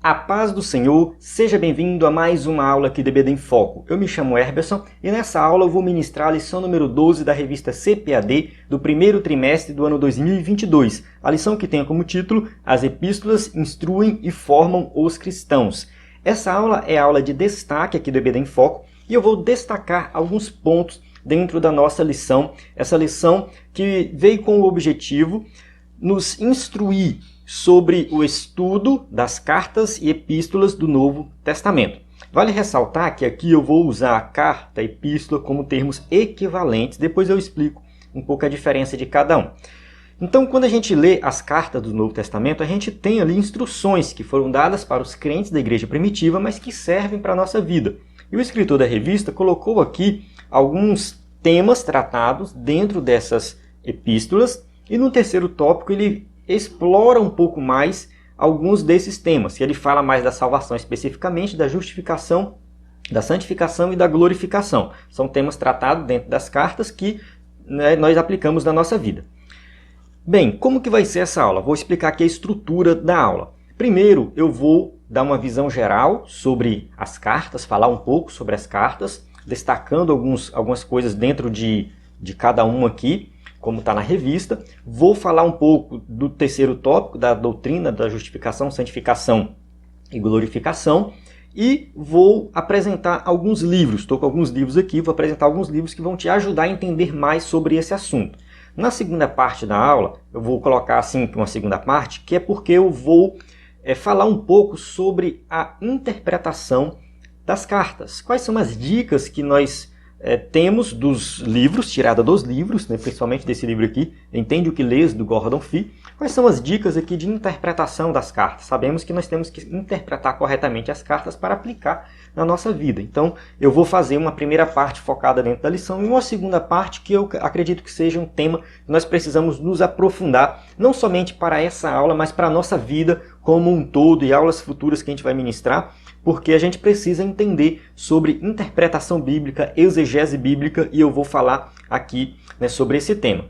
A paz do Senhor, seja bem-vindo a mais uma aula aqui do EBD em Foco. Eu me chamo Herberson e nessa aula eu vou ministrar a lição número 12 da revista CPAD do primeiro trimestre do ano 2022. A lição que tem como título As Epístolas Instruem e Formam os Cristãos. Essa aula é a aula de destaque aqui do EBD em Foco e eu vou destacar alguns pontos dentro da nossa lição. Essa lição que veio com o objetivo nos instruir sobre o estudo das cartas e epístolas do Novo Testamento. Vale ressaltar que aqui eu vou usar a carta e epístola como termos equivalentes, depois eu explico um pouco a diferença de cada um. Então, quando a gente lê as cartas do Novo Testamento, a gente tem ali instruções que foram dadas para os crentes da igreja primitiva, mas que servem para a nossa vida. E o escritor da revista colocou aqui alguns temas tratados dentro dessas epístolas, e no terceiro tópico ele explora um pouco mais alguns desses temas. Ele fala mais da salvação especificamente, da justificação, da santificação e da glorificação. São temas tratados dentro das cartas que nós aplicamos na nossa vida. Bem, como que vai ser essa aula? Vou explicar aqui a estrutura da aula. Primeiro, eu vou dar uma visão geral sobre as cartas, falar um pouco sobre as cartas, destacando algumas coisas dentro de cada uma aqui, como está na revista. Vou falar um pouco do terceiro tópico, da doutrina da justificação, santificação e glorificação. E vou apresentar alguns livros. Estou com alguns livros aqui, vou apresentar alguns livros que vão te ajudar a entender mais sobre esse assunto. Na segunda parte da aula, eu vou colocar assim uma segunda parte, que é porque eu vou falar um pouco sobre a interpretação das cartas. Quais são as dicas que nós temos dos livros, tirada dos livros, principalmente desse livro aqui, Entende o que Lês, do Gordon Fee. Quais são as dicas aqui de interpretação das cartas? Sabemos que nós temos que interpretar corretamente as cartas para aplicar na nossa vida. Então, eu vou fazer uma primeira parte focada dentro da lição e uma segunda parte que eu acredito que seja um tema que nós precisamos nos aprofundar, não somente para essa aula, mas para a nossa vida como um todo e aulas futuras que a gente vai ministrar, porque a gente precisa entender sobre interpretação bíblica, exegese bíblica, e eu vou falar aqui sobre esse tema.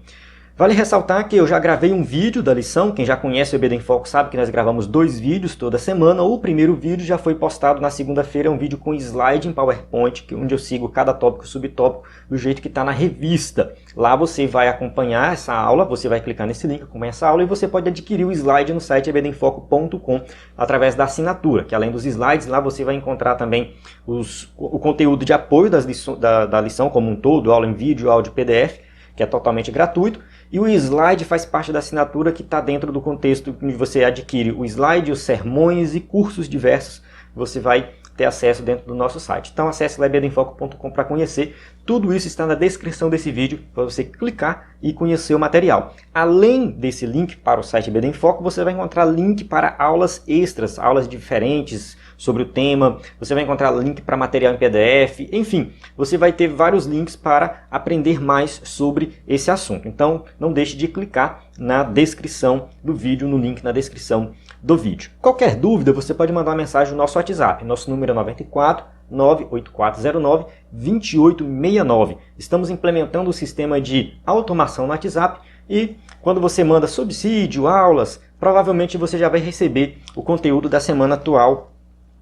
Vale ressaltar que eu já gravei um vídeo da lição. Quem já conhece o EBD em Foco sabe que nós gravamos 2 vídeos toda semana. O primeiro vídeo já foi postado na segunda-feira, é um vídeo com slide em PowerPoint, onde eu sigo cada tópico e subtópico do jeito que está na revista. Lá você vai acompanhar essa aula, você vai clicar nesse link, acompanhar essa aula, e você pode adquirir o slide no site ebdemfoco.com através da assinatura, que além dos slides, lá você vai encontrar também o conteúdo de apoio da lição como um todo, aula em vídeo, áudio PDF, que é totalmente gratuito, e o slide faz parte da assinatura que está dentro do contexto onde você adquire o slide, os sermões e cursos diversos. Você vai ter acesso dentro do nosso site. Então acesse ebdemfoco.com para conhecer. Tudo isso está na descrição desse vídeo para você clicar e conhecer o material. Além desse link para o site EBD em Foco, você vai encontrar link para aulas extras, aulas diferentes sobre o tema. Você vai encontrar link para material em PDF. Enfim, você vai ter vários links para aprender mais sobre esse assunto. Então não deixe de clicar na descrição do vídeo, no link na descrição do vídeo. Qualquer dúvida, você pode mandar uma mensagem no nosso WhatsApp. Nosso número é 94 98409 2869. Estamos implementando o sistema de automação no WhatsApp e quando você manda subsídio, aulas, provavelmente você já vai receber o conteúdo da semana atual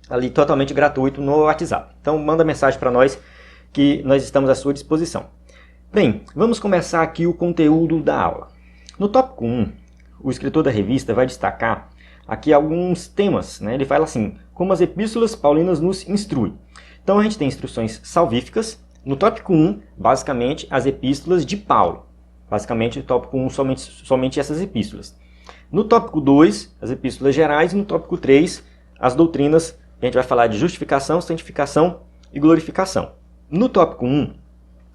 ali totalmente gratuito no WhatsApp. Então manda mensagem para nós que nós estamos à sua disposição. Bem, vamos começar aqui o conteúdo da aula. No tópico 1, o escritor da revista vai destacar aqui alguns temas, Ele fala assim, como as epístolas paulinas nos instruem. Então a gente tem instruções salvíficas. No tópico 1, basicamente, as epístolas de Paulo. Basicamente, no tópico 1, somente essas epístolas. No tópico 2, as epístolas gerais. E no tópico 3, as doutrinas. A gente vai falar de justificação, santificação e glorificação. No tópico 1,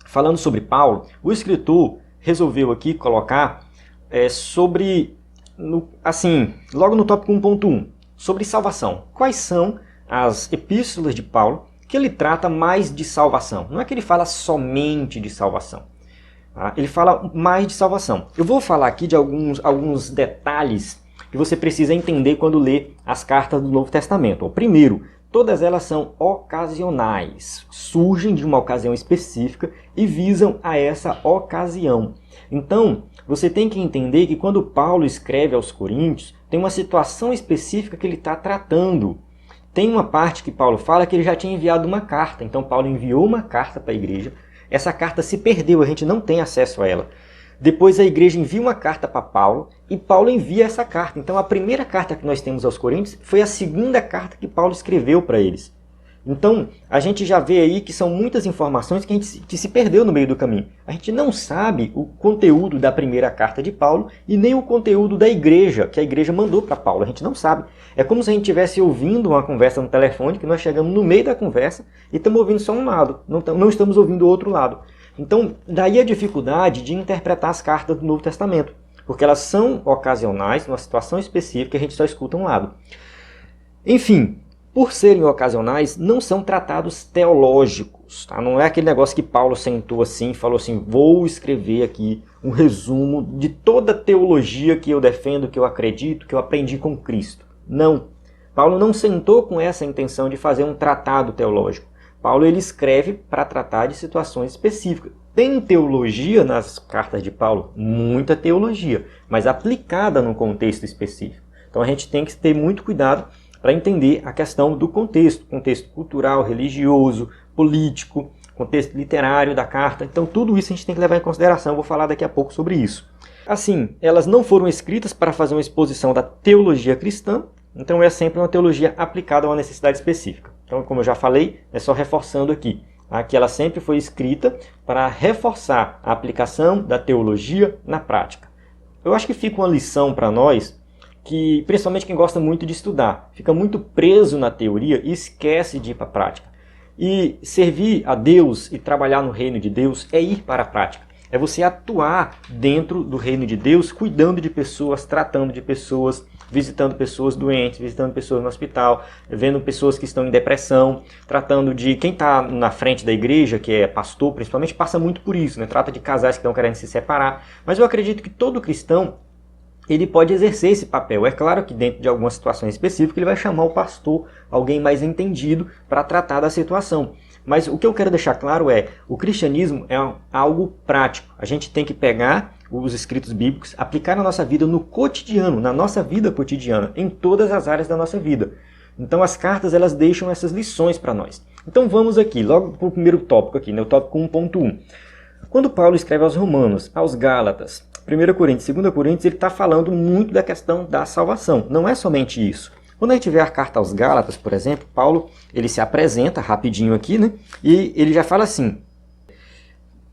falando sobre Paulo, o escritor resolveu aqui colocar logo no tópico 1.1, sobre salvação. Quais são as epístolas de Paulo que ele trata mais de salvação? Não é que ele fala somente de salvação. Ele fala mais de salvação. Eu vou falar aqui de alguns detalhes que você precisa entender quando lê as cartas do Novo Testamento. O primeiro, todas elas são ocasionais, surgem de uma ocasião específica e visam a essa ocasião. Então, você tem que entender que quando Paulo escreve aos Coríntios, tem uma situação específica que ele está tratando. Tem uma parte que Paulo fala que ele já tinha enviado uma carta. Então Paulo enviou uma carta para a igreja. Essa carta se perdeu, a gente não tem acesso a ela. Depois a igreja envia uma carta para Paulo e Paulo envia essa carta. Então a primeira carta que nós temos aos Coríntios foi a segunda carta que Paulo escreveu para eles. Então a gente já vê aí que são muitas informações que se perdeu no meio do caminho. A gente não sabe o conteúdo da primeira carta de Paulo e nem o conteúdo da igreja, que a igreja mandou para Paulo. A gente não sabe. É como se a gente estivesse ouvindo uma conversa no telefone, que nós chegamos no meio da conversa e estamos ouvindo só um lado, não estamos ouvindo o outro lado. Então, daí a dificuldade de interpretar as cartas do Novo Testamento, porque elas são ocasionais, numa situação específica, a gente só escuta um lado. Enfim, por serem ocasionais, não são tratados teológicos. Tá? Não é aquele negócio que Paulo sentou assim e falou assim, vou escrever aqui um resumo de toda a teologia que eu defendo, que eu acredito, que eu aprendi com Cristo. Não. Paulo não sentou com essa intenção de fazer um tratado teológico. Paulo ele escreve para tratar de situações específicas. Tem teologia nas cartas de Paulo? Muita teologia, mas aplicada num contexto específico. Então a gente tem que ter muito cuidado para entender a questão do contexto cultural, religioso, político, contexto literário da carta. Então tudo isso a gente tem que levar em consideração, eu vou falar daqui a pouco sobre isso. Assim, elas não foram escritas para fazer uma exposição da teologia cristã, então é sempre uma teologia aplicada a uma necessidade específica. Então, como eu já falei, é só reforçando aqui, que ela sempre foi escrita para reforçar a aplicação da teologia na prática. Eu acho que fica uma lição para nós, que principalmente quem gosta muito de estudar, fica muito preso na teoria e esquece de ir para a prática. E servir a Deus e trabalhar no reino de Deus é ir para a prática. É você atuar dentro do reino de Deus, cuidando de pessoas, tratando de pessoas, visitando pessoas doentes, visitando pessoas no hospital, vendo pessoas que estão em depressão, tratando de quem está na frente da igreja, que é pastor, principalmente, passa muito por isso, né? Trata de casais que estão querendo se separar. Mas eu acredito que todo cristão ele pode exercer esse papel. É claro que dentro de algumas situações específicas ele vai chamar o pastor, alguém mais entendido, para tratar da situação. Mas o que eu quero deixar claro é, o cristianismo é algo prático. A gente tem que pegar os escritos bíblicos, aplicar na nossa vida no cotidiano, na nossa vida cotidiana, em todas as áreas da nossa vida. Então as cartas elas deixam essas lições para nós. Então vamos aqui, logo para o primeiro tópico aqui, né, o tópico 1.1. Quando Paulo escreve aos Romanos, aos Gálatas, 1 Coríntios, 2 Coríntios, ele está falando muito da questão da salvação. Não é somente isso. Quando a gente vê a carta aos Gálatas, por exemplo, Paulo ele se apresenta rapidinho aqui, né? E ele já fala assim,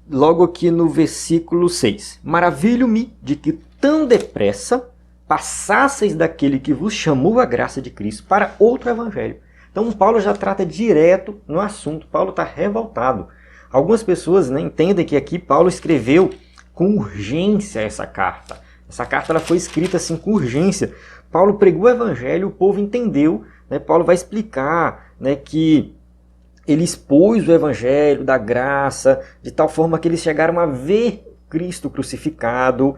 logo aqui no versículo 6. Maravilho-me de que tão depressa passasseis daquele que vos chamou a graça de Cristo para outro evangelho. Então Paulo já trata direto no assunto. Paulo está revoltado. Algumas pessoas, né, entendem que aqui Paulo escreveu com urgência essa carta. Essa carta ela foi escrita assim com urgência. Paulo pregou o evangelho, o povo entendeu. Né? Paulo vai explicar, né, que ele expôs o evangelho da graça, de tal forma que eles chegaram a ver Cristo crucificado.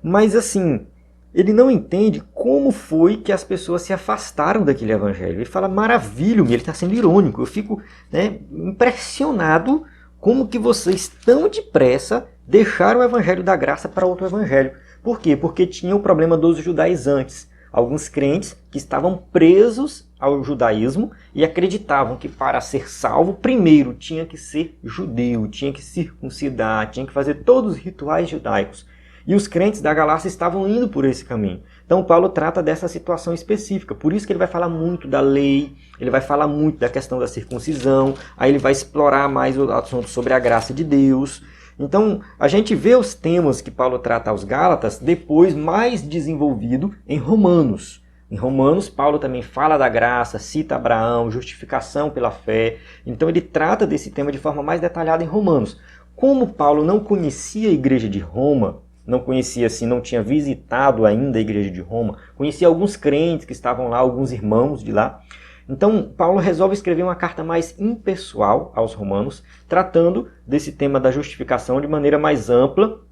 Mas assim, ele não entende como foi que as pessoas se afastaram daquele evangelho. Ele fala, maravilha-me, ele está sendo irônico. Eu fico, né, impressionado como que vocês tão depressa deixaram o evangelho da graça para outro evangelho. Por quê? Porque tinha o problema dos judaizantes. Alguns crentes que estavam presos ao judaísmo e acreditavam que para ser salvo, primeiro tinha que ser judeu, tinha que circuncidar, tinha que fazer todos os rituais judaicos. E os crentes da Galácia estavam indo por esse caminho. Então Paulo trata dessa situação específica. Por isso que ele vai falar muito da lei, ele vai falar muito da questão da circuncisão, aí ele vai explorar mais o assunto sobre a graça de Deus. Então, a gente vê os temas que Paulo trata aos Gálatas depois mais desenvolvido em Romanos. Em Romanos, Paulo também fala da graça, cita Abraão, justificação pela fé. Então, ele trata desse tema de forma mais detalhada em Romanos. Como Paulo não conhecia a igreja de Roma, não conhecia assim, não tinha visitado ainda a igreja de Roma, conhecia alguns crentes que estavam lá, alguns irmãos de lá. Então, Paulo resolve escrever uma carta mais impessoal aos romanos, tratando desse tema da justificação de maneira mais ampla,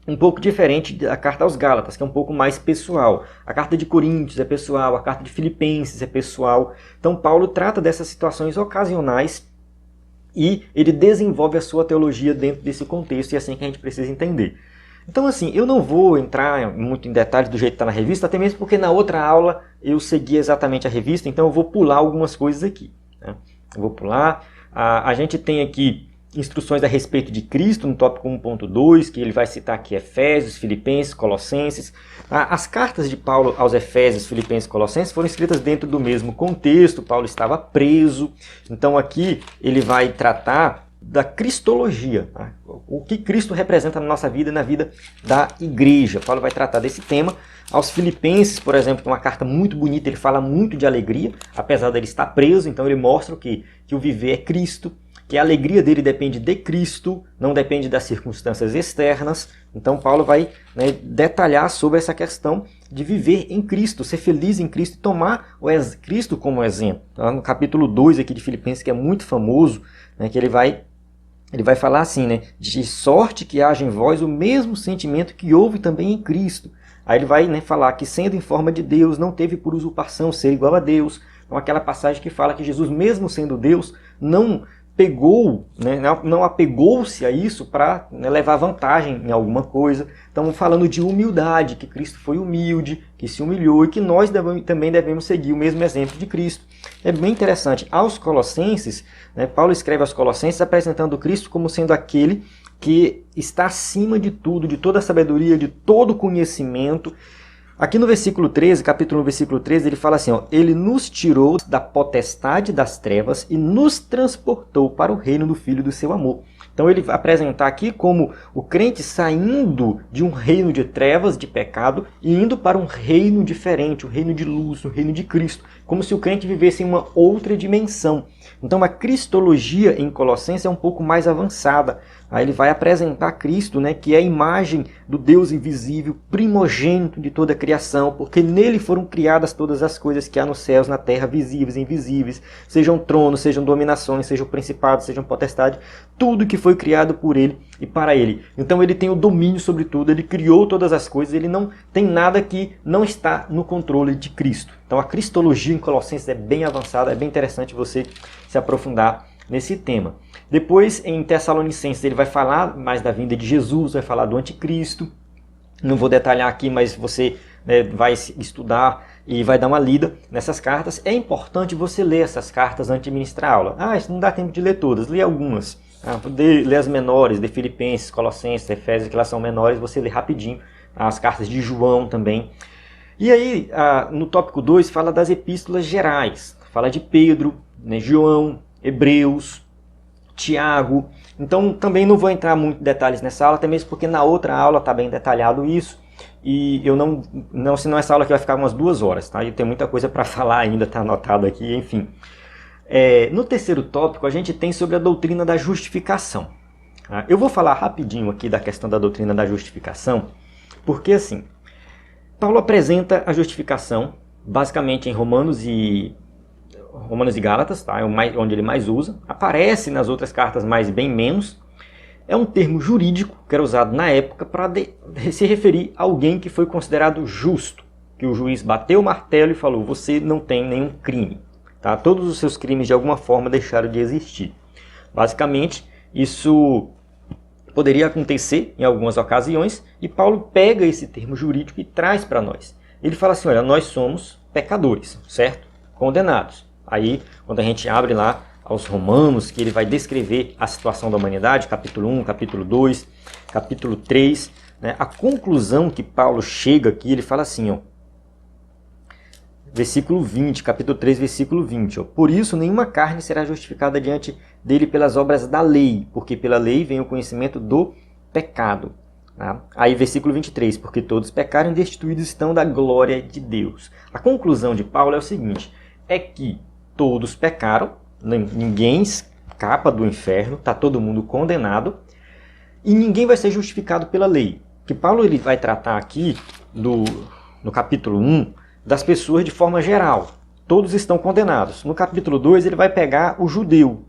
um pouco diferente da carta aos Gálatas, que é um pouco mais pessoal. A carta de Coríntios é pessoal, a carta de Filipenses é pessoal. Então, Paulo trata dessas situações ocasionais e ele desenvolve a sua teologia dentro desse contexto, e é assim que a gente precisa entender. Então assim, eu não vou entrar muito em detalhes do jeito que está na revista, até mesmo porque na outra aula eu segui exatamente a revista, então eu vou pular algumas coisas aqui, né? Eu vou pular. A gente tem aqui instruções a respeito de Cristo no tópico 1.2, que ele vai citar aqui Efésios, Filipenses, Colossenses. As cartas de Paulo aos Efésios, Filipenses e Colossenses foram escritas dentro do mesmo contexto. Paulo estava preso, então aqui ele vai tratar da cristologia, tá? O que Cristo representa na nossa vida e na vida da igreja. Paulo vai tratar desse tema. Aos Filipenses, por exemplo, tem uma carta muito bonita, ele fala muito de alegria, apesar dele estar preso, então ele mostra que o viver é Cristo, que a alegria dele depende de Cristo, não depende das circunstâncias externas. Então Paulo vai, né, detalhar sobre essa questão de viver em Cristo, ser feliz em Cristo e tomar Cristo como exemplo. Tá? No capítulo 2 aqui de Filipenses, que é muito famoso, né, que ele vai falar assim, né, de sorte que haja em vós o mesmo sentimento que houve também em Cristo. Aí ele vai, né, falar que sendo em forma de Deus, não teve por usurpação ser igual a Deus. Então aquela passagem que fala que Jesus, mesmo sendo Deus, não pegou, né, não apegou-se a isso para, né, levar vantagem em alguma coisa. Estamos falando de humildade, que Cristo foi humilde, que se humilhou e que nós também devemos seguir o mesmo exemplo de Cristo. É bem interessante. Aos Colossenses, né, Paulo escreve aos Colossenses apresentando Cristo como sendo aquele que está acima de tudo, de toda a sabedoria, de todo o conhecimento. Aqui no versículo 13, capítulo 1, versículo 13, ele fala assim, ó, ele nos tirou da potestade das trevas e nos transportou para o reino do Filho do seu amor. Então ele vai apresentar aqui como o crente saindo de um reino de trevas, de pecado, e indo para um reino diferente, o reino de luz, o reino de Cristo, como se o crente vivesse em uma outra dimensão. Então a cristologia em Colossenses é um pouco mais avançada. Aí ele vai apresentar Cristo, né, que é a imagem do Deus invisível, primogênito de toda a criação, porque nele foram criadas todas as coisas que há nos céus, na terra, visíveis e invisíveis, sejam tronos, sejam dominações, sejam principados, sejam potestades, tudo que foi criado por ele e para ele. Então ele tem o domínio sobre tudo, ele criou todas as coisas, ele não tem nada que não está no controle de Cristo. Então a cristologia em Colossenses é bem avançada, é bem interessante você se aprofundar nesse tema. Depois, em Tessalonicenses, ele vai falar mais da vinda de Jesus, vai falar do anticristo. Não vou detalhar aqui, mas você, né, vai estudar e vai dar uma lida nessas cartas. É importante você ler essas cartas antes de ministrar a aula. Isso não dá tempo de ler todas, lê algumas. Lê as menores, de Filipenses, Colossenses, Efésios, que elas são menores, você lê rapidinho. As cartas de João também. E aí, no tópico 2, fala das epístolas gerais. Fala de Pedro, né, João, Hebreus, Tiago. Então também não vou entrar muito em detalhes nessa aula, até mesmo porque na outra aula está bem detalhado isso. E eu senão essa aula aqui vai ficar umas 2 horas, tá? E tem muita coisa para falar ainda, está anotado aqui, enfim. No terceiro tópico a gente tem sobre a doutrina da justificação. Eu vou falar rapidinho aqui da questão da doutrina da justificação, porque assim, Paulo apresenta a justificação basicamente em Romanos e Gálatas, tá? Onde ele mais usa. Aparece nas outras cartas, mas bem menos. É um termo jurídico que era usado na época para se referir a alguém que foi considerado justo. Que o juiz bateu o martelo e falou, você não tem nenhum crime. Tá? Todos os seus crimes de alguma forma deixaram de existir. Basicamente, isso poderia acontecer em algumas ocasiões e Paulo pega esse termo jurídico e traz para nós. Ele fala assim, olha, nós somos pecadores, certo? Condenados. Aí, quando a gente abre lá aos Romanos, que ele vai descrever a situação da humanidade, capítulo 1, capítulo 2, capítulo 3, né, a conclusão que Paulo chega aqui, ele fala assim, ó, versículo 20, capítulo 3, versículo 20. Ó, por isso, nenhuma carne será justificada diante dele pelas obras da lei, porque pela lei vem o conhecimento do pecado. Tá? Aí, versículo 23, porque todos pecaram e destituídos estão da glória de Deus. A conclusão de Paulo é o seguinte, é que todos pecaram, ninguém escapa do inferno, está todo mundo condenado e ninguém vai ser justificado pela lei. Que Paulo ele vai tratar aqui no capítulo 1 das pessoas de forma geral. Todos estão condenados. No capítulo 2 ele vai pegar o judeu.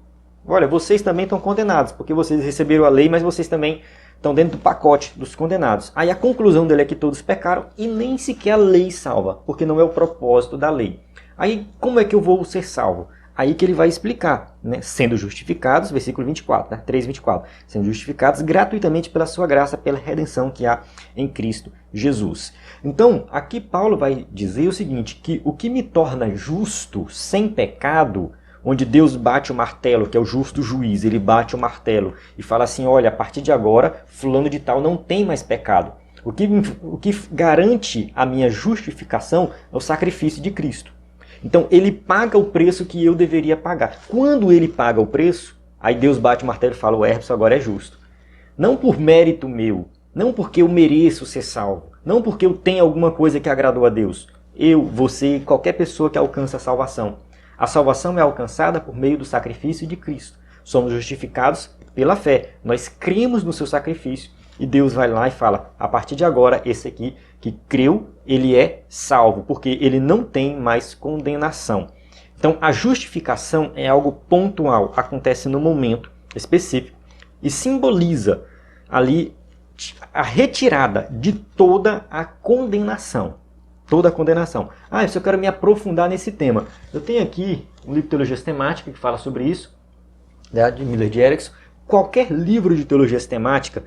Olha, vocês também estão condenados, porque vocês receberam a lei, mas vocês também estão dentro do pacote dos condenados. Aí a conclusão dele é que todos pecaram e nem sequer a lei salva, porque não é o propósito da lei. Aí, como é que eu vou ser salvo? aí que ele vai explicar, né? Sendo justificados, versículo 24, né? 3:24, sendo justificados gratuitamente pela sua graça, pela redenção que há em Cristo Jesus. Então, aqui Paulo vai dizer o seguinte, que o que me torna justo, sem pecado, onde Deus bate o martelo, que é o justo juiz, ele bate o martelo e fala assim, olha, a partir de agora, fulano de tal não tem mais pecado. O que garante a minha justificação é o sacrifício de Cristo. Então, ele paga o preço que eu deveria pagar. Quando ele paga o preço, aí Deus bate o martelo e fala, o Herbson agora é justo. Não por mérito meu, não porque eu mereço ser salvo, não porque eu tenho alguma coisa que agradou a Deus. Eu, você, qualquer pessoa que alcança a salvação. A salvação é alcançada por meio do sacrifício de Cristo. Somos justificados pela fé. Nós cremos no seu sacrifício. E Deus vai lá e fala, a partir de agora, esse aqui que creu, ele é salvo, porque ele não tem mais condenação. Então, a justificação é algo pontual, acontece no momento específico e simboliza ali a retirada de toda a condenação. Toda a condenação. Se eu quero me aprofundar nesse tema. Eu tenho aqui um livro de teologia sistemática que fala sobre isso, né, de Miller de Erickson. Qualquer livro de teologia sistemática,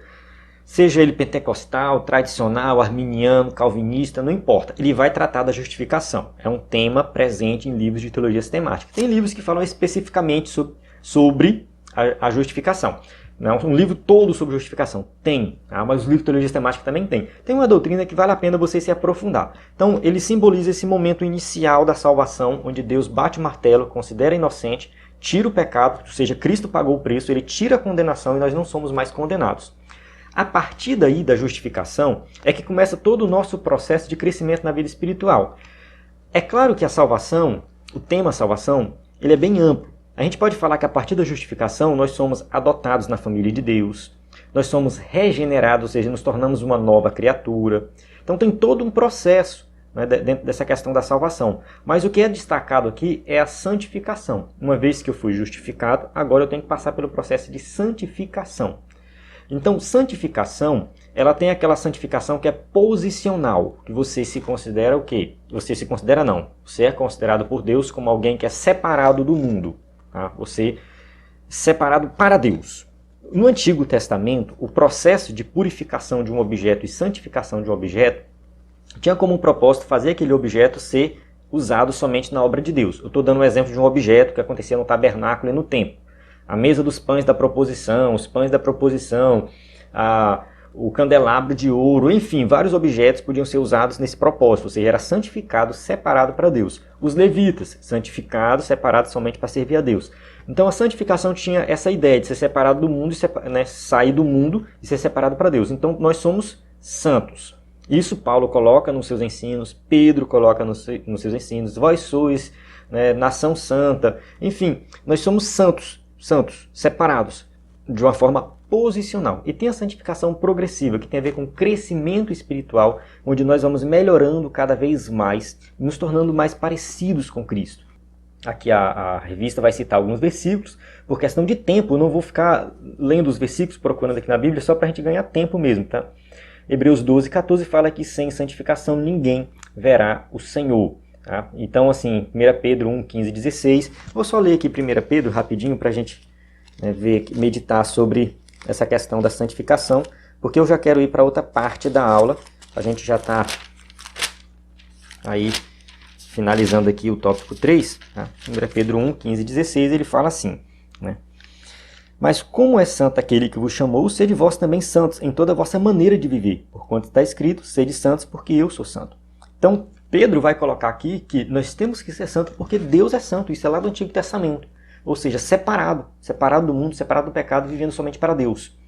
seja ele pentecostal, tradicional, arminiano, calvinista, não importa. Ele vai tratar da justificação. É um tema presente em livros de teologia sistemática. Tem livros que falam especificamente sobre a justificação. Não, um livro todo sobre justificação. Tem, mas os livros de teologia sistemática também tem. Tem uma doutrina que vale a pena você se aprofundar. Então, ele simboliza esse momento inicial da salvação, onde Deus bate o martelo, considera inocente, tira o pecado, ou seja, Cristo pagou o preço, ele tira a condenação e nós não somos mais condenados. A partir daí da justificação é que começa todo o nosso processo de crescimento na vida espiritual. É claro que a salvação, o tema salvação, ele é bem amplo. A gente pode falar que a partir da justificação nós somos adotados na família de Deus, nós somos regenerados, ou seja, nos tornamos uma nova criatura. Então tem todo um processo, né, dentro dessa questão da salvação. Mas o que é destacado aqui é a santificação. Uma vez que eu fui justificado, agora eu tenho que passar pelo processo de santificação. Então, santificação, ela tem aquela santificação que é posicional, que você se considera o quê? Você se considera não. Você é considerado por Deus como alguém que é separado do mundo. Tá? Você é separado para Deus. No Antigo Testamento, o processo de purificação de um objeto e santificação de um objeto tinha como propósito fazer aquele objeto ser usado somente na obra de Deus. Eu estou dando um exemplo de um objeto que acontecia no tabernáculo e no templo. A mesa dos pães da proposição, os pães da proposição, o candelabro de ouro, enfim, vários objetos podiam ser usados nesse propósito, ou seja, era santificado, separado para Deus. Os levitas, santificados, separados somente para servir a Deus. Então a santificação tinha essa ideia de ser separado do mundo, né, sair do mundo e ser separado para Deus. Então nós somos santos. Isso Paulo coloca nos seus ensinos, Pedro coloca nos seus ensinos, vós sois, né, nação santa, enfim, nós somos santos, separados, de uma forma posicional. E tem a santificação progressiva, que tem a ver com crescimento espiritual, onde nós vamos melhorando cada vez mais, nos tornando mais parecidos com Cristo. Aqui a revista vai citar alguns versículos, por questão de tempo, eu não vou ficar lendo os versículos, procurando aqui na Bíblia, só para a gente ganhar tempo mesmo, tá? Hebreus 12:14 fala que sem santificação ninguém verá o Senhor. Tá? Então, assim, 1 Pedro 1:15-16. Vou só ler aqui 1 Pedro rapidinho para a gente, né, meditar sobre essa questão da santificação, porque eu já quero ir para outra parte da aula. A gente já está aí finalizando aqui o tópico 3. Tá? 1 Pedro 1:15-16, ele fala assim, né? Mas como é santo aquele que vos chamou, sede vós também santos em toda a vossa maneira de viver, porquanto está escrito, sede santos porque eu sou santo. Então, Pedro vai colocar aqui que nós temos que ser santos porque Deus é santo. Isso é lá do Antigo Testamento. Ou seja, separado do mundo, separado do pecado, vivendo somente para Deus.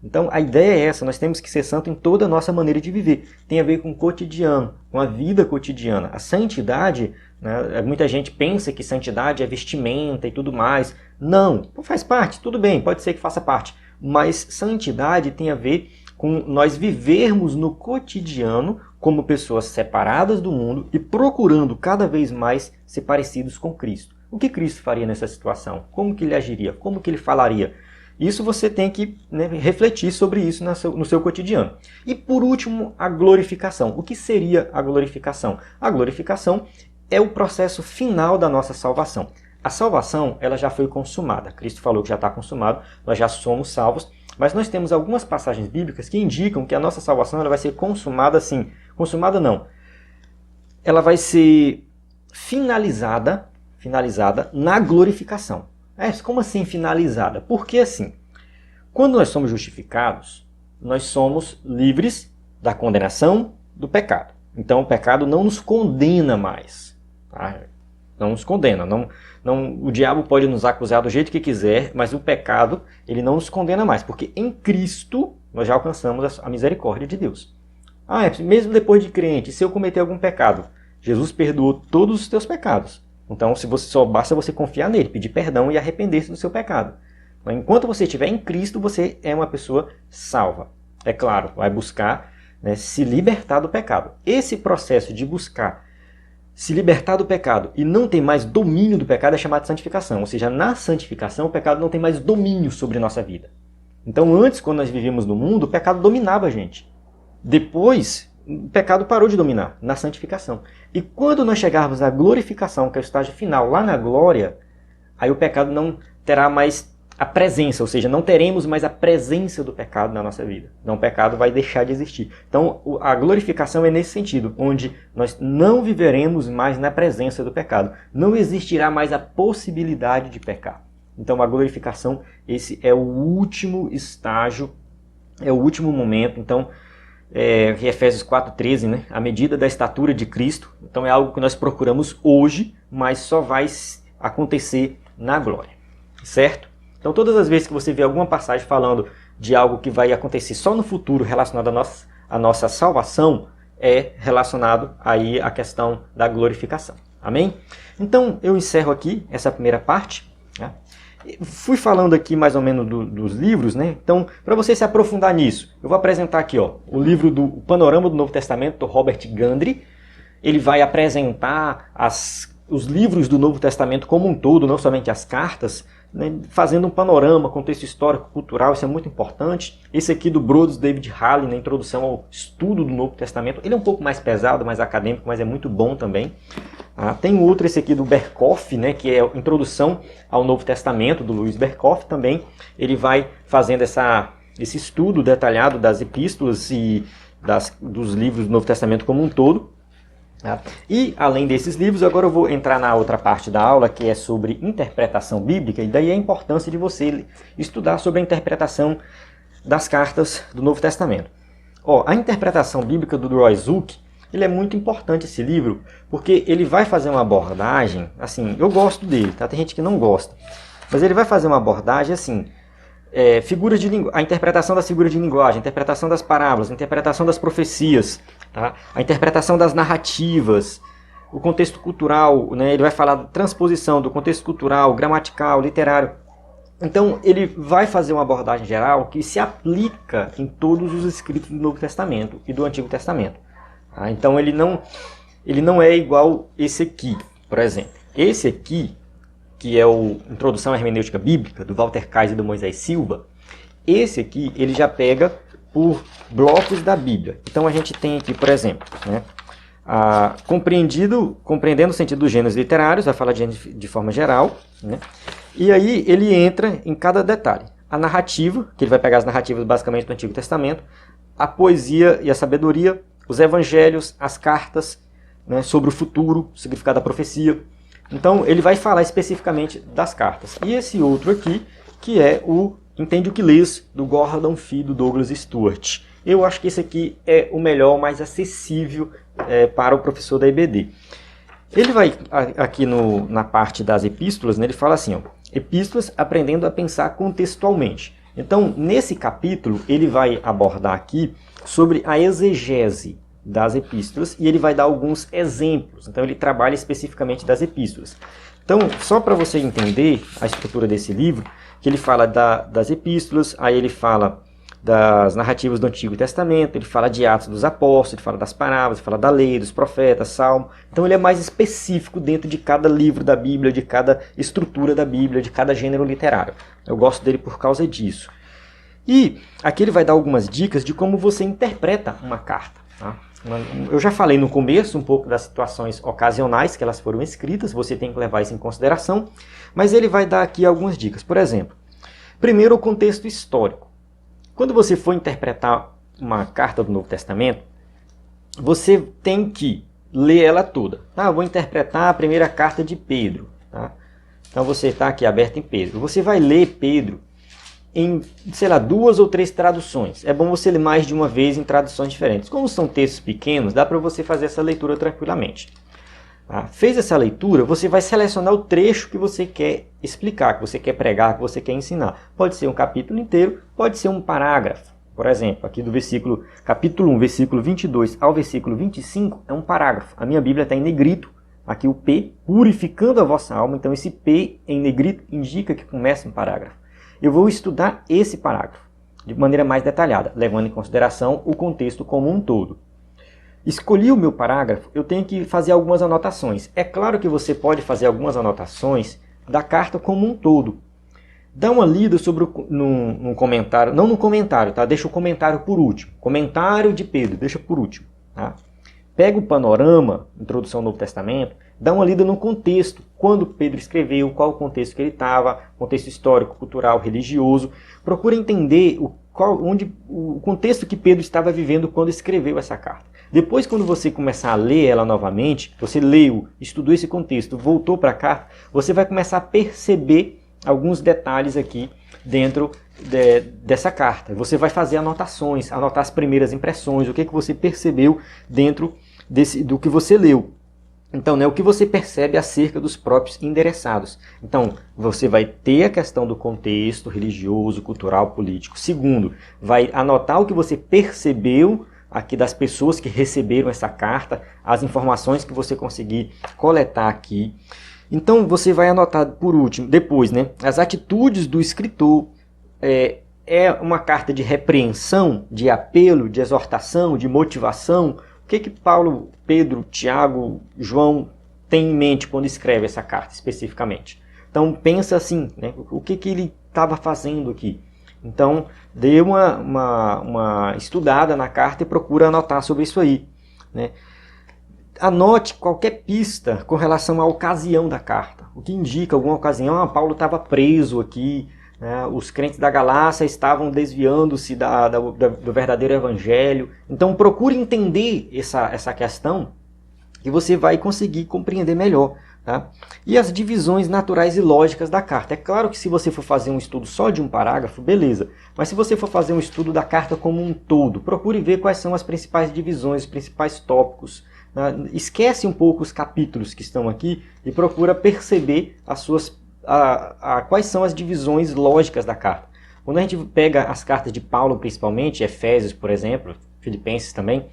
Então, a ideia é essa, nós temos que ser santos em toda a nossa maneira de viver. Tem a ver com o cotidiano, com a vida cotidiana. A santidade, né, muita gente pensa que santidade é vestimenta e tudo mais. Não, faz parte, tudo bem, pode ser que faça parte. Mas santidade tem a ver com nós vivermos no cotidiano como pessoas separadas do mundo e procurando cada vez mais ser parecidos com Cristo. O que Cristo faria nessa situação? Como que ele agiria? Como que ele falaria? Isso você tem que, né, refletir sobre isso no seu cotidiano. E por último, a glorificação. O que seria a glorificação? A glorificação é o processo final da nossa salvação. A salvação, ela já foi consumada. Cristo falou que já está consumado, nós já somos salvos, mas nós temos algumas passagens bíblicas que indicam que a nossa salvação ela vai ser consumada assim. Consumada não. Ela vai ser finalizada na glorificação. Como assim finalizada? Porque assim, quando nós somos justificados, nós somos livres da condenação do pecado. Então o pecado não nos condena mais. Tá? Não nos condena. O diabo pode nos acusar do jeito que quiser, mas o pecado ele não nos condena mais. Porque em Cristo nós já alcançamos a misericórdia de Deus. Mesmo depois de crente, se eu cometer algum pecado, Jesus perdoou todos os teus pecados. Então só basta você confiar nele, pedir perdão e arrepender-se do seu pecado. Mas enquanto você estiver em Cristo, você é uma pessoa salva. É claro, vai buscar se libertar do pecado. Esse processo de buscar se libertar do pecado e não ter mais domínio do pecado é chamado de santificação. Ou seja, na santificação o pecado não tem mais domínio sobre nossa vida. Então antes, quando nós vivíamos no mundo, o pecado dominava a gente. Depois, o pecado parou de dominar, na santificação. E quando nós chegarmos na glorificação, que é o estágio final, lá na glória, aí o pecado não terá mais a presença, ou seja, não teremos mais a presença do pecado na nossa vida. Então o pecado vai deixar de existir. Então a glorificação é nesse sentido, onde nós não viveremos mais na presença do pecado. Não existirá mais a possibilidade de pecar. Então a glorificação, esse é o último estágio, é o último momento. Então, Efésios 4,13, a medida da estatura de Cristo. Então é algo que nós procuramos hoje, mas só vai acontecer na glória. Certo? Então todas as vezes que você vê alguma passagem falando de algo que vai acontecer só no futuro relacionado à nossa salvação, é relacionado aí à questão da glorificação. Amém? Então eu encerro aqui essa primeira parte. Fui falando aqui mais ou menos dos livros, Então, para você se aprofundar nisso, eu vou apresentar aqui o livro do Panorama do Novo Testamento, do Robert Gundry. Ele vai apresentar os livros do Novo Testamento como um todo, não somente as cartas, fazendo um panorama, contexto histórico, cultural, isso é muito importante. Esse aqui do Brodus David Halley, na introdução ao estudo do Novo Testamento, ele é um pouco mais pesado, mais acadêmico, mas é muito bom também. Tem outro, esse aqui do Berkhof, que é a introdução ao Novo Testamento, do Louis Berkhof também. Ele vai fazendo esse estudo detalhado das epístolas e dos livros do Novo Testamento como um todo. E, além desses livros, agora eu vou entrar na outra parte da aula, que é sobre interpretação bíblica, e daí a importância de você estudar sobre a interpretação das cartas do Novo Testamento. A interpretação bíblica do Roy Zuck, ele é muito importante, esse livro, porque ele vai fazer uma abordagem, assim, eu gosto dele, tem gente que não gosta, mas ele vai fazer uma abordagem assim, a interpretação das figuras de linguagem, a interpretação das parábolas, a interpretação das profecias, a interpretação das narrativas, o contexto cultural, ele vai falar da transposição do contexto cultural, gramatical, literário. Então ele vai fazer uma abordagem geral que se aplica em todos os escritos do Novo Testamento e do Antigo Testamento. Então ele não é igual esse aqui, por exemplo. Esse aqui, que é o Introdução à Hermenêutica Bíblica, do Walter Kaiser e do Moisés Silva, esse aqui ele já pega por blocos da Bíblia. Então a gente tem aqui, por exemplo, compreendendo o sentido dos gêneros literários, vai falar de gêneros de forma geral, e aí ele entra em cada detalhe. A narrativa, que ele vai pegar as narrativas basicamente do Antigo Testamento, a poesia e a sabedoria, os evangelhos, as cartas, sobre o futuro, o significado da profecia. Então ele vai falar especificamente das cartas. E esse outro aqui, que é o Entende o que Lês, do Gordon Fee, do Douglas Stuart. Eu acho que esse aqui é o melhor, mais acessível para o professor da EBD. Ele vai, aqui na parte das epístolas, ele fala assim, epístolas aprendendo a pensar contextualmente. Então, nesse capítulo, ele vai abordar aqui sobre a exegese das epístolas e ele vai dar alguns exemplos. Então, ele trabalha especificamente das epístolas. Então, só para você entender a estrutura desse livro, que ele fala das epístolas, aí ele fala das narrativas do Antigo Testamento, ele fala de Atos dos Apóstolos, ele fala das parábolas, ele fala da lei, dos profetas, Salmo. Então ele é mais específico dentro de cada livro da Bíblia, de cada estrutura da Bíblia, de cada gênero literário. Eu gosto dele por causa disso. E aqui ele vai dar algumas dicas de como você interpreta uma carta. Eu já falei no começo um pouco das situações ocasionais que elas foram escritas, você tem que levar isso em consideração, mas ele vai dar aqui algumas dicas. Por exemplo, primeiro o contexto histórico. Quando você for interpretar uma carta do Novo Testamento, você tem que ler ela toda. Eu vou interpretar a primeira carta de Pedro. Tá? Então você está aqui aberto em Pedro. Você vai ler Pedro em, sei lá, 2 ou 3 traduções. É bom você ler mais de uma vez em traduções diferentes. Como são textos pequenos, dá para você fazer essa leitura tranquilamente. Tá? Fez essa leitura, você vai selecionar o trecho que você quer explicar, que você quer pregar, que você quer ensinar. Pode ser um capítulo inteiro, pode ser um parágrafo. Por exemplo, aqui do capítulo 1, versículo 22 ao versículo 25, é um parágrafo. A minha Bíblia está em negrito, aqui o P, purificando a vossa alma. Então esse P em negrito indica que começa um parágrafo. Eu vou estudar esse parágrafo de maneira mais detalhada, levando em consideração o contexto como um todo. Escolhi o meu parágrafo, eu tenho que fazer algumas anotações. É claro que você pode fazer algumas anotações da carta como um todo. Dá uma lida sobre num comentário, não no comentário, tá? Deixa o comentário por último. Comentário de Pedro, deixa por último. Tá? Pega o panorama, introdução ao Novo Testamento, dá uma lida no contexto, quando Pedro escreveu, qual o contexto que ele estava, contexto histórico, cultural, religioso. Procura entender o contexto que Pedro estava vivendo quando escreveu essa carta. Depois, quando você começar a ler ela novamente, você leu, estudou esse contexto, voltou para a carta, você vai começar a perceber alguns detalhes aqui dentro dessa carta. Você vai fazer anotações, anotar as primeiras impressões, o que você percebeu dentro do que você leu. Então, o que você percebe acerca dos próprios endereçados. Então, você vai ter a questão do contexto religioso, cultural, político. Segundo, vai anotar o que você percebeu aqui das pessoas que receberam essa carta, as informações que você conseguir coletar aqui. Então, você vai anotar por último, depois, as atitudes do escritor. É uma carta de repreensão, de apelo, de exortação, de motivação. O que Paulo, Pedro, Tiago, João tem em mente quando escreve essa carta especificamente? Então pensa assim, o que ele estava fazendo aqui? Então dê uma estudada na carta e procura anotar sobre isso aí. Anote qualquer pista com relação à ocasião da carta. O que indica alguma ocasião, Paulo estava preso aqui, os crentes da Galácia estavam desviando-se do verdadeiro evangelho. Então procure entender essa questão que você vai conseguir compreender melhor. Tá? E as divisões naturais e lógicas da carta. É claro que se você for fazer um estudo só de um parágrafo, beleza. Mas se você for fazer um estudo da carta como um todo, procure ver quais são as principais divisões, os principais tópicos. Esquece um pouco os capítulos que estão aqui e procura perceber quais são as divisões lógicas da carta. Quando a gente pega as cartas de Paulo, principalmente, Efésios, por exemplo, Filipenses também,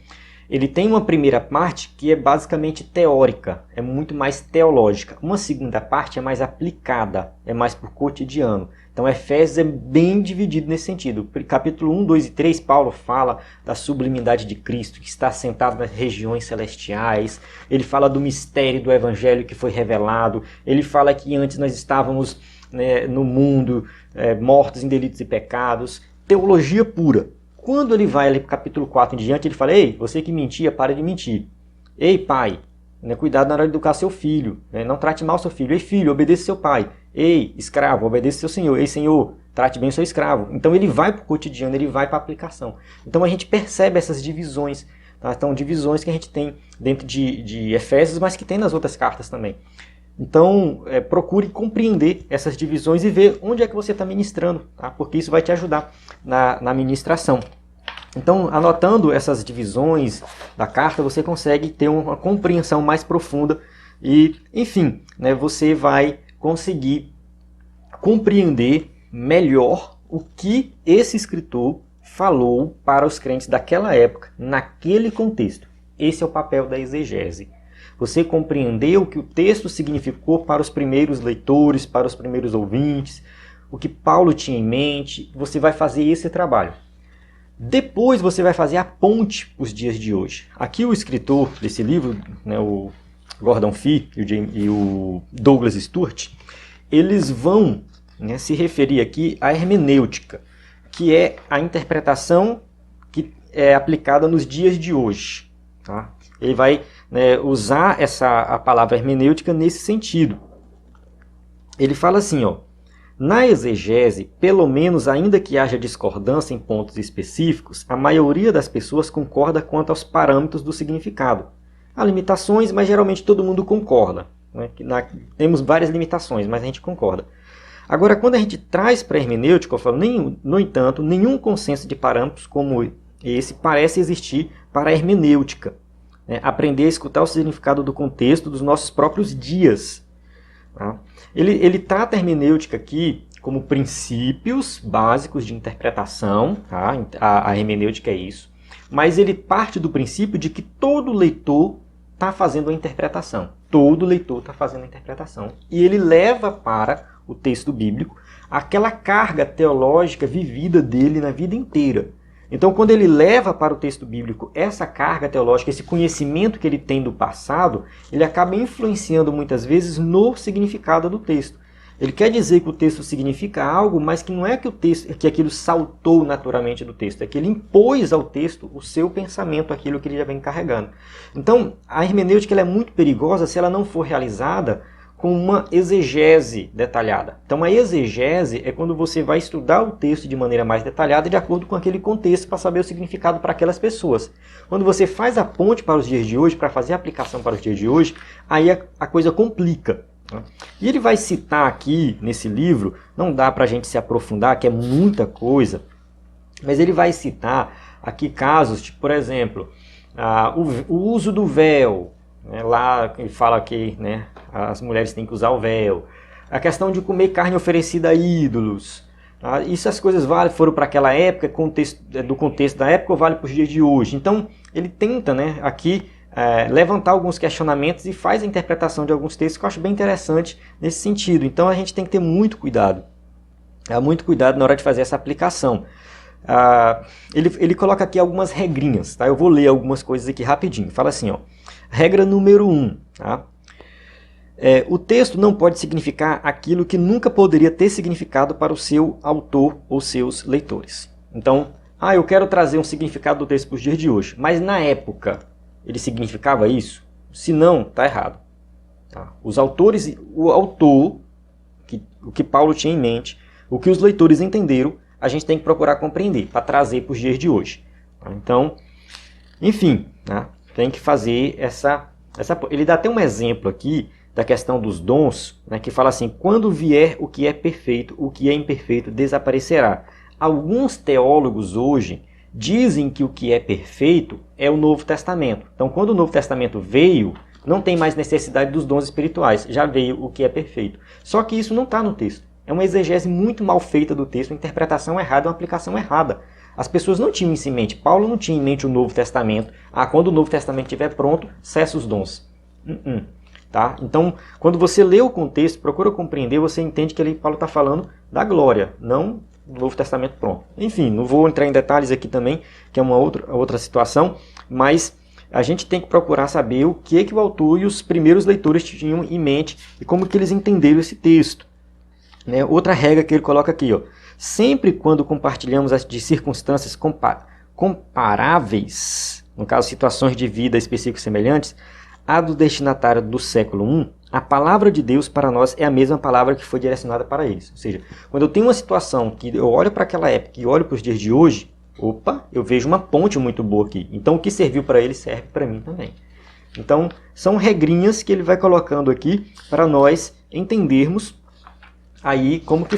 ele tem uma primeira parte que é basicamente teórica, é muito mais teológica. Uma segunda parte é mais aplicada, é mais por cotidiano. Então Efésios é bem dividido nesse sentido. Capítulo 1, 2 e 3, Paulo fala da sublimidade de Cristo, que está sentado nas regiões celestiais. Ele fala do mistério do Evangelho que foi revelado. Ele fala que antes nós estávamos no mundo, mortos em delitos e pecados. Teologia pura. Quando ele vai ali para o capítulo 4 em diante, ele fala: ei, você que mentia, para de mentir. Ei, pai, cuidado na hora de educar seu filho. Não trate mal seu filho. Ei, filho, obedeça seu pai. Ei, escravo, obedeça seu senhor. Ei, senhor, trate bem o seu escravo. Então ele vai para o cotidiano, ele vai para a aplicação. Então a gente percebe essas divisões. Tá? Então divisões que a gente tem dentro de Efésios, mas que tem nas outras cartas também. Então procure compreender essas divisões e ver onde é que você está ministrando, tá? Porque isso vai te ajudar na ministração. Então, anotando essas divisões da carta, você consegue ter uma compreensão mais profunda e, enfim, você vai conseguir compreender melhor o que esse escritor falou para os crentes daquela época, naquele contexto. Esse é o papel da exegese. Você compreender o que o texto significou para os primeiros leitores, para os primeiros ouvintes, o que Paulo tinha em mente, você vai fazer esse trabalho. Depois você vai fazer a ponte para os dias de hoje. Aqui o escritor desse livro, o Gordon Fee e o Douglas Stuart, eles vão se referir aqui à hermenêutica, que é a interpretação que é aplicada nos dias de hoje. Tá? Ele vai, né, usar a palavra hermenêutica nesse sentido. Ele fala assim, ó, na exegese, pelo menos ainda que haja discordância em pontos específicos, a maioria das pessoas concorda quanto aos parâmetros do significado. Há limitações, mas geralmente todo mundo concorda. Né? Temos várias limitações, mas a gente concorda. Agora, quando a gente traz para a hermenêutica, eu falo, no entanto, nenhum consenso de parâmetros como esse parece existir para a hermenêutica. Né? Aprender a escutar o significado do contexto dos nossos próprios dias. Tá? Ele trata a hermenêutica aqui como princípios básicos de interpretação, tá? A hermenêutica é isso, mas ele parte do princípio de que todo leitor está fazendo a interpretação. Todo leitor está fazendo a interpretação. E ele leva para o texto bíblico aquela carga teológica vivida dele na vida inteira. Então, quando ele leva para o texto bíblico essa carga teológica, esse conhecimento que ele tem do passado, ele acaba influenciando muitas vezes no significado do texto. Ele quer dizer que o texto significa algo, mas que não é que aquilo saltou naturalmente do texto, é que ele impôs ao texto o seu pensamento, aquilo que ele já vem carregando. Então, a hermenêutica ela é muito perigosa se ela não for realizada com uma exegese detalhada. Então, a exegese é quando você vai estudar o texto de maneira mais detalhada de acordo com aquele contexto para saber o significado para aquelas pessoas. Quando você faz a ponte para os dias de hoje, para fazer a aplicação para os dias de hoje, aí a coisa complica. E ele vai citar aqui, nesse livro, não dá para a gente se aprofundar, que é muita coisa, mas ele vai citar aqui casos, tipo, por exemplo, o uso do véu. Lá ele fala que, né, as mulheres têm que usar o véu. A questão de comer carne oferecida a ídolos. Isso as coisas foram para aquela época, do contexto da época, ou vale para os dias de hoje. Então ele tenta, né, aqui levantar alguns questionamentos e faz a interpretação de alguns textos que eu acho bem interessante nesse sentido. Então a gente tem que ter muito cuidado. Muito cuidado na hora de fazer essa aplicação. Ele coloca aqui algumas regrinhas. Tá? Eu vou ler algumas coisas aqui rapidinho. Fala assim, ó. Regra número 1. Tá? O texto não pode significar aquilo que nunca poderia ter significado para o seu autor ou seus leitores. Então, eu quero trazer um significado do texto para os dias de hoje, mas na época ele significava isso? Se não, está errado. Tá? Os autores, o autor, o que Paulo tinha em mente, o que os leitores entenderam, a gente tem que procurar compreender para trazer para os dias de hoje. Tá? Então, enfim, né? Tem que fazer essa... Ele dá até um exemplo aqui da questão dos dons, né, que fala assim, quando vier o que é perfeito, o que é imperfeito desaparecerá. Alguns teólogos hoje dizem que o que é perfeito é o Novo Testamento. Então, quando o Novo Testamento veio, não tem mais necessidade dos dons espirituais, já veio o que é perfeito. Só que isso não está no texto. É uma exegese muito mal feita do texto, uma interpretação errada, uma aplicação errada. As pessoas não tinham isso em mente. Paulo não tinha em mente o Novo Testamento. Quando o Novo Testamento estiver pronto, cessa os dons. Tá? Então, quando você lê o contexto, procura compreender, você entende que ali Paulo está falando da glória, não do Novo Testamento pronto. Enfim, não vou entrar em detalhes aqui também, que é uma outra situação, mas a gente tem que procurar saber o que o autor e os primeiros leitores tinham em mente e como que eles entenderam esse texto. Né? Outra regra que ele coloca aqui, ó. Sempre quando compartilhamos de circunstâncias comparáveis, no caso situações de vida específicas semelhantes, a do destinatário do século I, a palavra de Deus para nós é a mesma palavra que foi direcionada para eles. Ou seja, quando eu tenho uma situação que eu olho para aquela época e olho para os dias de hoje, eu vejo uma ponte muito boa aqui. Então o que serviu para ele serve para mim também. Então são regrinhas que ele vai colocando aqui para nós entendermos aí como que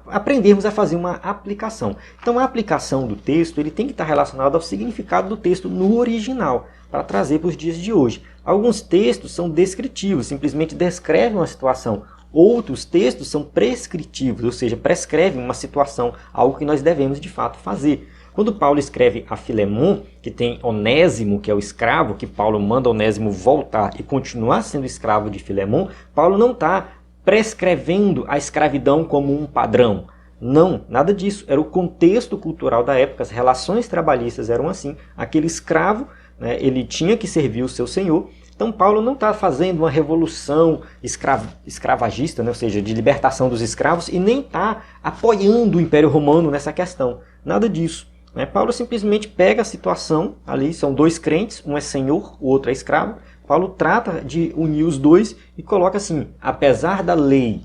aprendermos a fazer uma aplicação. Então a aplicação do texto ele tem que estar relacionado ao significado do texto no original, para trazer para os dias de hoje. Alguns textos são descritivos, simplesmente descrevem uma situação. Outros textos são prescritivos, ou seja, prescrevem uma situação, algo que nós devemos de fato fazer. Quando Paulo escreve a Filemon, que tem Onésimo, que é o escravo, que Paulo manda Onésimo voltar e continuar sendo escravo de Filemon, Paulo não está prescrevendo a escravidão como um padrão. Não, nada disso. Era o contexto cultural da época, as relações trabalhistas eram assim. Aquele escravo, né, ele tinha que servir o seu senhor. Então Paulo não está fazendo uma revolução escravagista, né, ou seja, de libertação dos escravos, e nem está apoiando o Império Romano nessa questão. Nada disso. né? Paulo simplesmente pega a situação, ali são dois crentes, um é senhor, o outro é escravo. Paulo trata de unir os dois e coloca assim: apesar da lei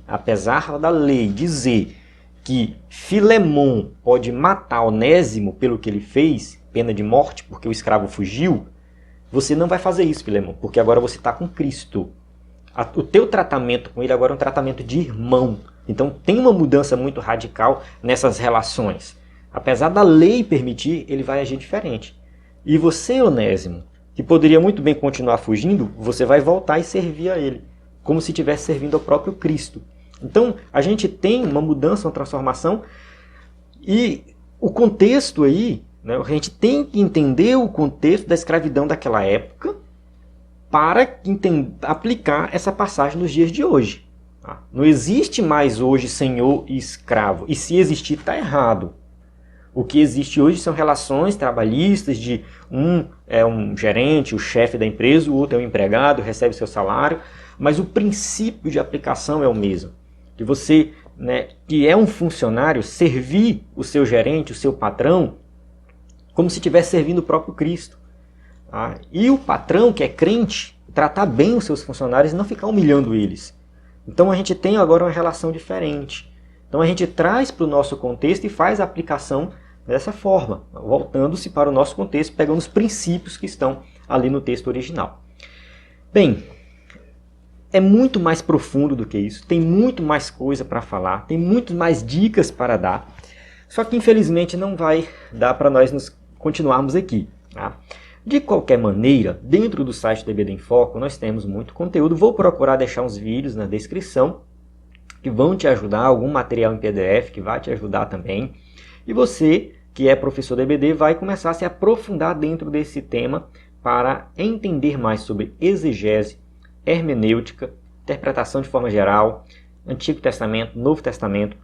dizer que Filemon pode matar Onésimo pelo que ele fez, pena de morte porque o escravo fugiu, você não vai fazer isso, Filemon, porque agora você está com Cristo. O teu tratamento com ele agora é um tratamento de irmão. Então tem uma mudança muito radical nessas relações. Apesar da lei permitir, ele vai agir diferente. E você, Onésimo, que poderia muito bem continuar fugindo, você vai voltar e servir a ele, como se estivesse servindo ao próprio Cristo. Então a gente tem uma mudança, uma transformação, e o contexto aí, né, a gente tem que entender o contexto da escravidão daquela época para aplicar essa passagem nos dias de hoje. Tá? Não existe mais hoje senhor e escravo. E se existir, está errado. O que existe hoje são relações trabalhistas de um é um gerente, o chefe da empresa, o outro é um empregado, recebe seu salário, mas o princípio de aplicação é o mesmo. Que você, né, que é um funcionário, servir o seu gerente, o seu patrão, como se estivesse servindo o próprio Cristo. Tá? E o patrão, que é crente, tratar bem os seus funcionários e não ficar humilhando eles. Então a gente tem agora uma relação diferente. Então a gente traz para o nosso contexto e faz a aplicação dessa forma, voltando-se para o nosso contexto, pegando os princípios que estão ali no texto original. Bem, é muito mais profundo do que isso, tem muito mais coisa para falar, tem muito mais dicas para dar, só que infelizmente não vai dar para nós nos continuarmos aqui. Tá? De qualquer maneira, dentro do site do EBD em Foco nós temos muito conteúdo, vou procurar deixar uns vídeos na descrição que vão te ajudar, algum material em PDF que vai te ajudar também. E você, que é professor do EBD, vai começar a se aprofundar dentro desse tema para entender mais sobre exegese, hermenêutica, interpretação de forma geral, Antigo Testamento, Novo Testamento.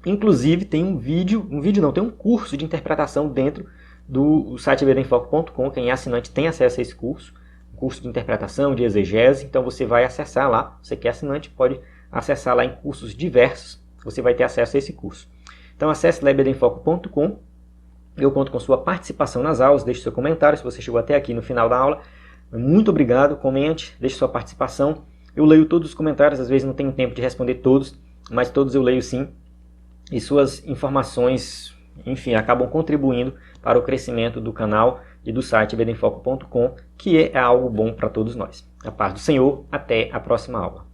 Inclusive tem tem um curso de interpretação dentro do site ebdemfoco.com. Quem é assinante tem acesso a esse curso, um curso de interpretação, de exegese. Então você vai acessar lá, você que é assinante pode acessar lá em cursos diversos, você vai ter acesso a esse curso. Então acesse lá ebdemfoco.com. Eu conto com sua participação nas aulas, deixe seu comentário se você chegou até aqui no final da aula. Muito obrigado, comente, deixe sua participação. Eu leio todos os comentários, às vezes não tenho tempo de responder todos, mas todos eu leio sim. E suas informações, enfim, acabam contribuindo para o crescimento do canal e do site ebdemfoco.com, que é algo bom para todos nós. A paz do Senhor, até a próxima aula.